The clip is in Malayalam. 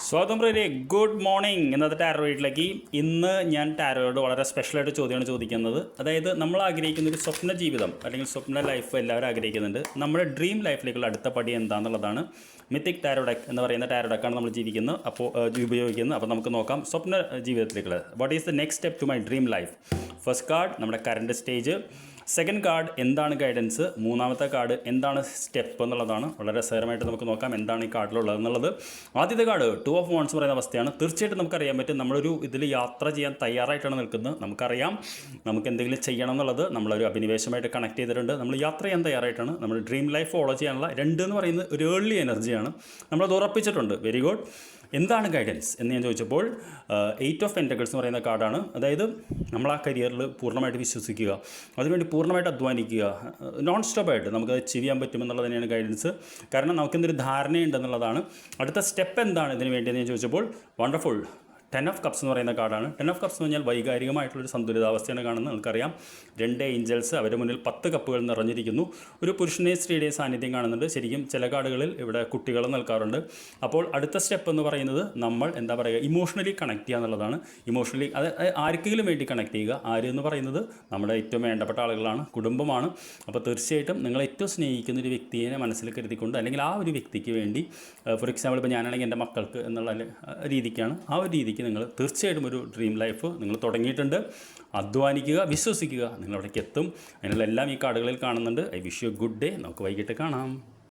സ്വാതന്ത്ര്യ ഗുഡ് മോർണിംഗ് ഇന്നത്തെ ടാരോ വീട്ടിലേക്ക് ഇന്ന് ഞാൻ ടാരോയോട് വളരെ സ്പെഷ്യലായിട്ട് ചോദ്യമാണ് ചോദിക്കുന്നത്. അതായത് നമ്മൾ ആഗ്രഹിക്കുന്ന ഒരു സ്വപ്ന ജീവിതം അല്ലെങ്കിൽ സ്വപ്ന ലൈഫ് എല്ലാവരും ആഗ്രഹിക്കുന്നുണ്ട്. നമ്മുടെ ഡ്രീം ലൈഫിലേക്കുള്ള അടുത്ത പടി എന്താണെന്നുള്ളതാണ് മിത്തിക് ടാരോ ഡെക്ക് എന്ന് പറയുന്ന ടാരോ ഡെക്കാണ് നമ്മൾ ഉപയോഗിക്കുന്നത്. അപ്പോൾ നമുക്ക് നോക്കാം സ്വപ്ന ജീവിതത്തിലേക്കുള്ള what is the next step to my dream life. First card നമ്മുടെ കറണ്ട് സ്റ്റേജ്, സെക്കൻഡ് കാർഡ് എന്താണ് ഗൈഡൻസ്, മൂന്നാമത്തെ കാർഡ് എന്താണ് സ്റ്റെപ്പ് എന്നുള്ളതാണ്. വളരെ രസകരമായിട്ട് നമുക്ക് നോക്കാം എന്താണ് ഈ കാർഡിലുള്ളത് എന്നുള്ളത്. ആദ്യത്തെ കാർഡ് 2 of Wands പറയുന്ന അവസ്ഥയാണ്. തീർച്ചയായിട്ടും നമുക്കറിയാൻ പറ്റും നമ്മളൊരു ഇതിൽ യാത്ര ചെയ്യാൻ തയ്യാറായിട്ടാണ് നിൽക്കുന്നത്. നമുക്കറിയാം നമുക്ക് എന്തെങ്കിലും ചെയ്യണം എന്നുള്ളത് നമ്മളൊരു അഭിനിവേശമായിട്ട് കണക്ട് ചെയ്തിട്ടുണ്ട്. നമ്മൾ യാത്ര ചെയ്യാൻ തയ്യാറായിട്ടാണ്. നമ്മൾ ഡ്രീം ലൈഫ് ഫോളോ ചെയ്യാനുള്ള 2 എന്ന് പറയുന്നത് ഒരു ഏർലി എനർജിയാണ്. നമ്മളത് ഉറപ്പിച്ചിട്ടുണ്ട്. Very good. എന്താണ് ഗൈഡൻസ് എന്ന് ഞാൻ ചോദിച്ചപ്പോൾ 8 of Pentacles എന്ന് പറയുന്ന കാർഡാണ്. അതായത് നമ്മൾ ആ കരിയറിൽ പൂർണ്ണമായിട്ട് വിശ്വസിക്കുക, അതിനുവേണ്ടി പൂർണ്ണമായിട്ട് അധ്വാനിക്കുക, നോൺ സ്റ്റോപ്പായിട്ട് നമുക്കത് അച്ചീവ് ചെയ്യാൻ പറ്റുമെന്നുള്ളത് തന്നെയാണ് ഗൈഡൻസ്. കാരണം നമുക്കെന്തൊരു ധാരണയുണ്ടെന്നുള്ളതാണ്. അടുത്ത സ്റ്റെപ്പ് എന്താണ് ഇതിന് വേണ്ടിയെന്ന് ഞാൻ ചോദിച്ചപ്പോൾ വണ്ടർഫുൾ 10 of Cups എന്ന് പറയുന്ന കാർഡാണ്. 10 of Cups എന്ന് പറഞ്ഞാൽ വൈകാരികമായിട്ടുള്ളൊരു സന്തുലിതാവസ്ഥയാണ് കാണുന്നത്. നമുക്കറിയാം 2 ഏഞ്ചൽസ്, അവരുടെ മുന്നിൽ 10 കപ്പുകൾ നിറഞ്ഞിരിക്കുന്നു. ഒരു പുരുഷനെയും സ്ത്രീയുടെയും സാന്നിധ്യം കാണുന്നുണ്ട്. ശരിക്കും ചില കാർഡുകളിൽ ഇവിടെ കുട്ടികൾ നിൽക്കാറുണ്ട്. അപ്പോൾ അടുത്ത സ്റ്റെപ്പ് എന്ന് പറയുന്നത് നമ്മൾ എന്താ പറയുക, ഇമോഷണലി കണക്ട് ചെയ്യുക എന്നുള്ളതാണ്. ഇമോഷണലി അത് ആർക്കെങ്കിലും വേണ്ടി കണക്ട് ചെയ്യുക. ആര് എന്ന് പറയുന്നത് നമ്മുടെ ഏറ്റവും വേണ്ടപ്പെട്ട ആളുകളാണ്, കുടുംബമാണ്. അപ്പോൾ തീർച്ചയായിട്ടും നിങ്ങൾ ഏറ്റവും സ്നേഹിക്കുന്ന ഒരു വ്യക്തിയെ മനസ്സിൽ കരുതിക്കൊണ്ട് അല്ലെങ്കിൽ ആ ഒരു വ്യക്തിക്ക് വേണ്ടി, ഫോർ എക്സാമ്പിൾ ഇപ്പോൾ ഞാനാണെങ്കിൽ എൻ്റെ മക്കൾക്ക് എന്നുള്ള രീതിക്കാണ്, ആ ഒരു രീതിക്ക് നിങ്ങൾ തീർച്ചയായിട്ടും ഒരു ഡ്രീം ലൈഫ് നിങ്ങൾ തുടങ്ങിയിട്ടുണ്ട്. അധ്വാനിക്കുക, വിശ്വസിക്കുക, നിങ്ങളവിടേക്ക് എത്തും. അതിനുള്ള എല്ലാം ഈ കാർഡുകളിൽ കാണുന്നുണ്ട്. I wish you good day. നമുക്ക് വൈകിട്ട് കാണാം.